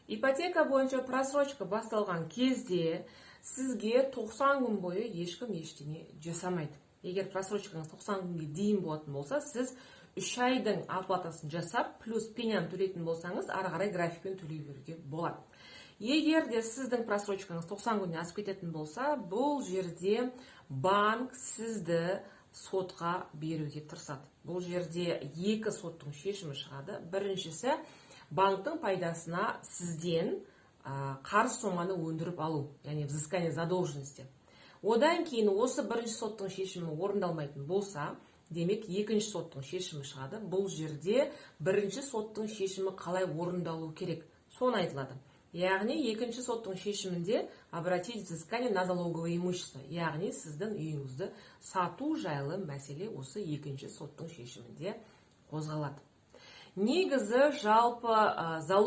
Ипотека бойынша просрочка басталған кезде сізге 90 күн бойы ешкім ештеңе жасамайды. Егер просрочкаңыз 90 күнге дейін болатын болса, сіз 3 айдың оплатасын жасап, плюс пеняны төлейтін болсаңыз, ары қарай графикпен төлей беруге болады. Егер де сіздің просрочкаңыз 90 күннен асып кететін болса, бұл жерде банк сізді сотқа беруге тырысады. Бұл жерде екі соттың шешімі шығады. Біріншісі, банктың пайдасына сізден қарыз соманы өндіріп алу, яғни взыскание задолженности. Одан кейін осы бірінші соттың шешімі орындалмайтын болса, демек екінші соттың шешімі шығады. Бұл жерде бірінші соттың шешімі қалай орындалу керек, соны айтылады. Яғни екінші соттың шешімінде обратить взыскание на залоговое имущество, яғни сіздің үйіңізді сату жайлы мәселе осы екінші соттың шешімінде қозғалады. Негізі жалпы залог